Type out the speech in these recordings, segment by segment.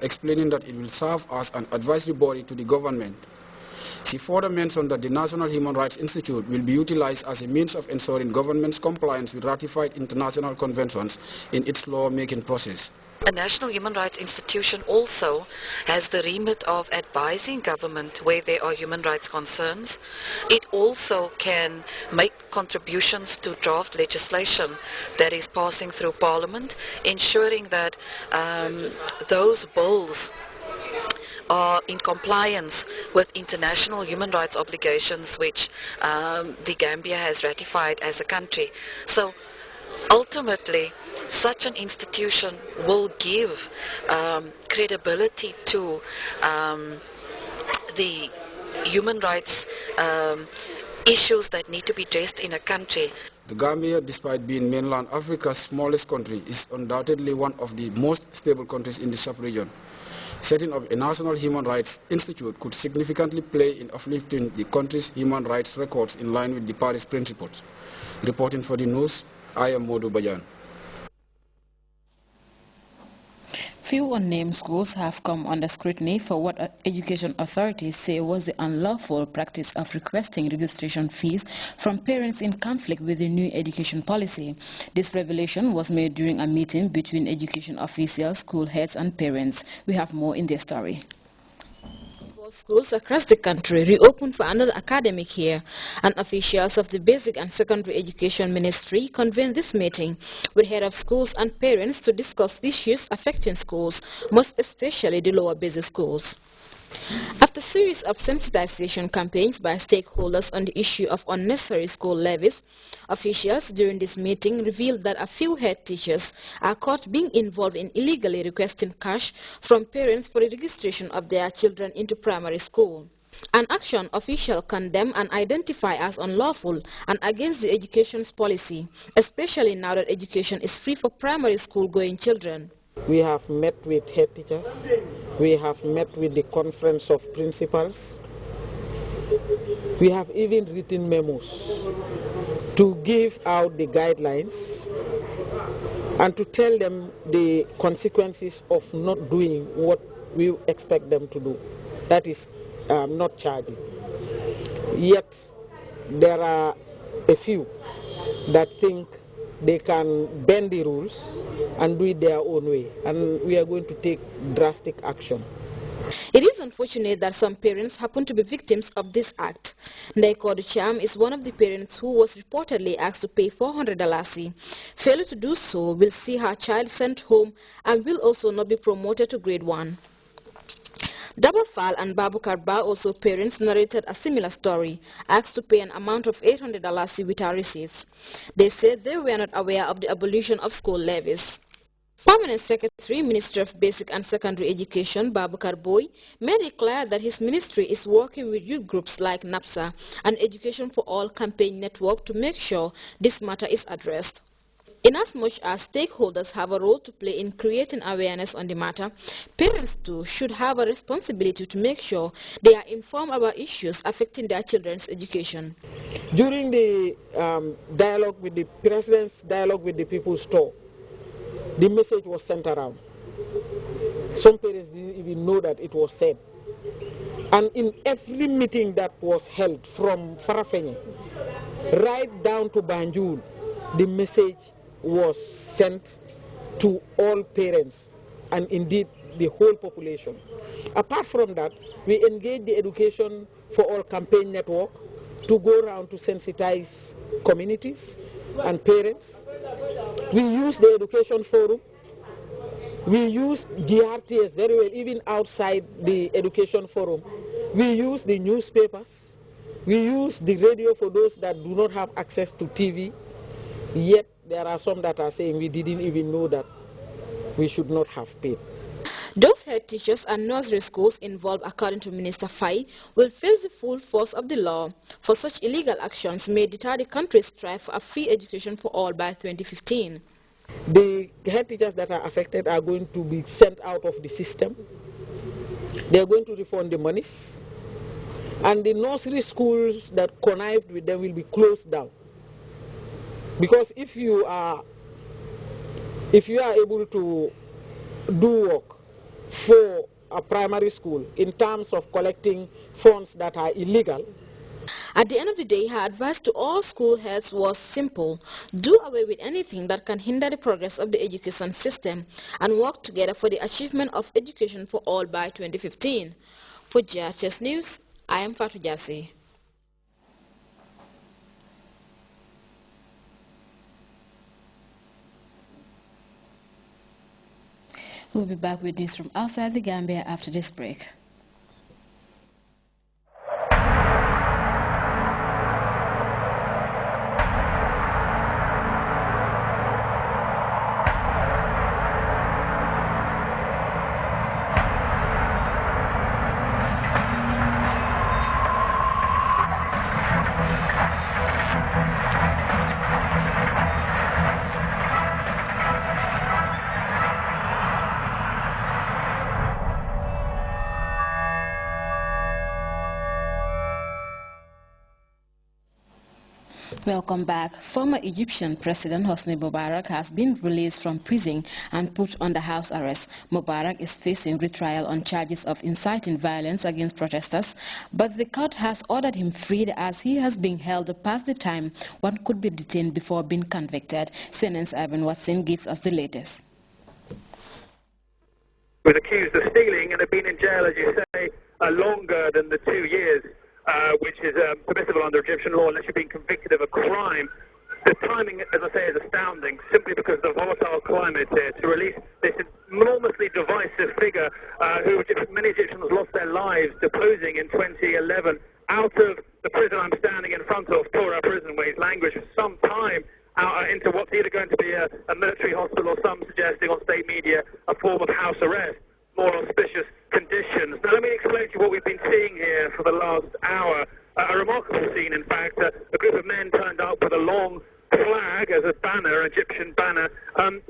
explaining that it will serve as an advisory body to the government. She further mentioned that the National Human Rights Institute will be utilized as a means of ensuring government's compliance with ratified international conventions in its law-making process. A National Human Rights Institution also has the remit of advising government where there are human rights concerns. It also can make contributions to draft legislation that is passing through Parliament, ensuring that those bills are in compliance with international human rights obligations which the Gambia has ratified as a country. So ultimately, such an institution will give credibility to the human rights issues that need to be addressed in a country. The Gambia, despite being mainland Africa's smallest country, is undoubtedly one of the most stable countries in the sub-region. Setting up a National Human Rights Institute could significantly play in uplifting the country's human rights records in line with the Paris Principles. Reporting for the news, I am Modu Bajan. Few unnamed schools have come under scrutiny for what education authorities say was the unlawful practice of requesting registration fees from parents in conflict with the new education policy. This revelation was made during a meeting between education officials, school heads and parents. We have more in this story. Schools across the country reopened for another academic year, and officials of the Basic and Secondary Education Ministry convened this meeting with head of schools and parents to discuss issues affecting schools, most especially the lower basic schools. After a series of sensitization campaigns by stakeholders on the issue of unnecessary school levies, officials during this meeting revealed that a few head teachers are caught being involved in illegally requesting cash from parents for the registration of their children into primary school. An action officials condemn and identify as unlawful and against the education's policy, especially now that education is free for primary school-going children. We have met with head teachers. We have met with the conference of principals. We have even written memos to give out the guidelines and to tell them the consequences of not doing what we expect them to do. That is not charging. Yet there are a few that think they can bend the rules and do it their own way, and we are going to take drastic action. It is unfortunate that some parents happen to be victims of this act. Ndaiko Ducham is one of the parents who was reportedly asked to pay $400. Failure to do so will see her child sent home and will also not be promoted to grade 1. Double Fall and Babu Karba, also parents, narrated a similar story, asked to pay an amount of $800 without receipts. They said they were not aware of the abolition of school levies. Permanent Secretary, Ministry of Basic and Secondary Education, Babu Karboy, made it clear that his ministry is working with youth groups like NAPSA and Education for All campaign network to make sure this matter is addressed. Inasmuch as stakeholders have a role to play in creating awareness on the matter, parents too should have a responsibility to make sure they are informed about issues affecting their children's education. During the dialogue with the President's dialogue with the People's Talk, the message was sent around. Some parents didn't even know that it was said. And in every meeting that was held from Farafenye right down to Banjul, the message was sent to all parents and indeed the whole population. Apart from that, we engaged the Education for All campaign network to go around to sensitize communities and parents. We used the Education Forum. We used GRTs very well, even outside the Education Forum. We used the newspapers. We used the radio for those that do not have access to TV. Yet there are some that are saying we didn't even know that we should not have paid. Those head teachers and nursery schools involved, according to Minister Fai, will face the full force of the law, for such illegal actions may deter the country's strive for a free education for all by 2015. The head teachers that are affected are going to be sent out of the system. They are going to refund the monies. And the nursery schools that connived with them will be closed down. Because if you are able to do work for a primary school in terms of collecting funds that are illegal. At the end of the day, her advice to all school heads was simple: do away with anything that can hinder the progress of the education system and work together for the achievement of education for all by 2015. For Grts News, I am Fatou Jassi. We'll be back with news from outside the Gambia after this break. Welcome back. Former Egyptian President Hosni Mubarak has been released from prison and put under house arrest. Mubarak is facing retrial on charges of inciting violence against protesters, but the court has ordered him freed as he has been held past the time one could be detained before being convicted. CNN's Ivan Watson gives us the latest. He was accused of stealing and had been in jail, as you say, longer than the 2 years. Which is permissible under Egyptian law unless you've been convicted of a crime. The timing, as I say, is astounding, simply because of the volatile climate here, to release this enormously divisive figure who many Egyptians lost their lives deposing in 2011 out of the prison I'm standing in front of, Tora prison, where he's languished for some time out into what's either going to be a military hospital or some suggesting on state media a form of house arrest. More auspicious conditions. Now let me explain to you what we've been seeing here for the last hour. A remarkable scene, in fact. A group of men turned up with a long flag as a banner, an Egyptian banner,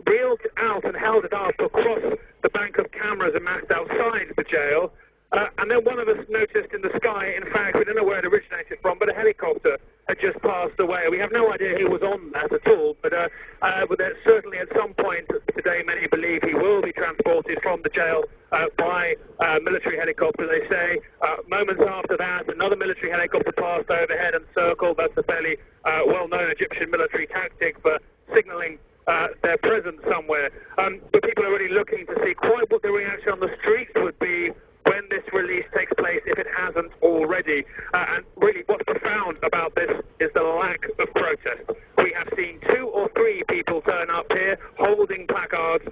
reeled out and held it up across the bank of cameras amassed outside the jail. And then one of us noticed in the sky, in fact, we don't know where it originated from, but a helicopter had just passed away. We have no idea who was on that at all, but certainly at some point today, many believe he will be transported from the jail by military helicopter, they say. Moments after that, another military helicopter passed overhead and circled. That's a fairly well-known Egyptian military tactic for signaling their presence somewhere. But people are really looking to see quite what the reaction on the streets would be when this release takes place, if it hasn't already. And really what's profound about this is the lack of protest. We have seen 2 or 3 people turn up here holding placards,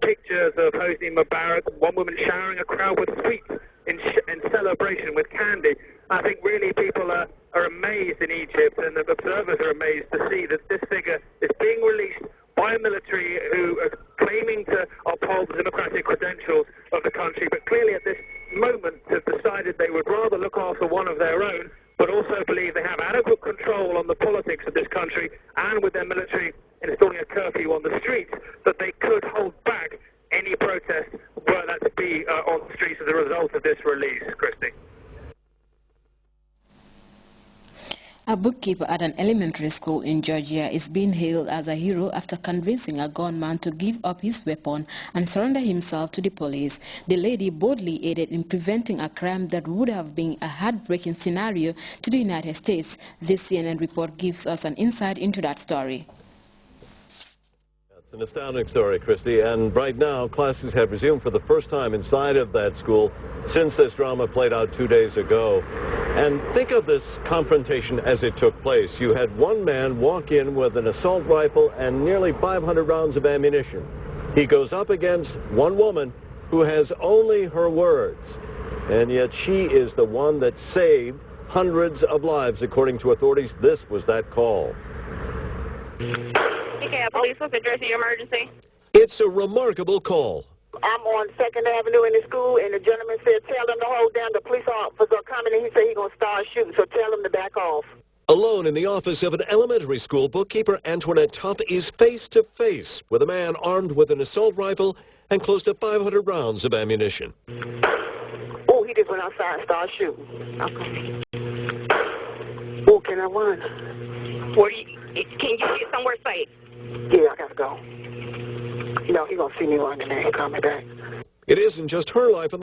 pictures of Hosni Mubarak, one woman showering a crowd with sweets in celebration with candy. I think really people are amazed in Egypt, and the observers are amazed to see that this figure is being released by a military who are claiming to uphold the democratic credentials of the country, but clearly at this moment have decided they would rather look after one of their own, but also believe they have adequate control on the politics of this country, and with their military installing a curfew on the streets, that they could hold back any protest were that to be on the streets as a result of this release. Christy. A bookkeeper at an elementary school in Georgia is being hailed as a hero after convincing a gunman to give up his weapon and surrender himself to the police. The lady boldly aided in preventing a crime that would have been a heartbreaking scenario to the United States. This CNN report gives us an insight into that story. An astounding story, Christy, and right now classes have resumed for the first time inside of that school since this drama played out 2 days ago. And think of this confrontation as it took place. You had one man walk in with an assault rifle and nearly 500 rounds of ammunition. He goes up against one woman who has only her words, and yet she is the one that saved hundreds of lives, according to authorities. This was that call. Okay, police, what's addressing your emergency? It's a remarkable call. I'm on 2nd Avenue in the school, and the gentleman said, tell them to hold down. The police officer coming, and he said he's going to start shooting, so tell them to back off. Alone in the office of an elementary school, bookkeeper Antoinette Tuff is face-to-face with a man armed with an assault rifle and close to 500 rounds of ammunition. Oh, he just went outside and started shooting. Okay. Oh, can I run? Can you get somewhere safe? Yeah, I got to go. No, he's going to see me running there and coming back. It isn't just her life.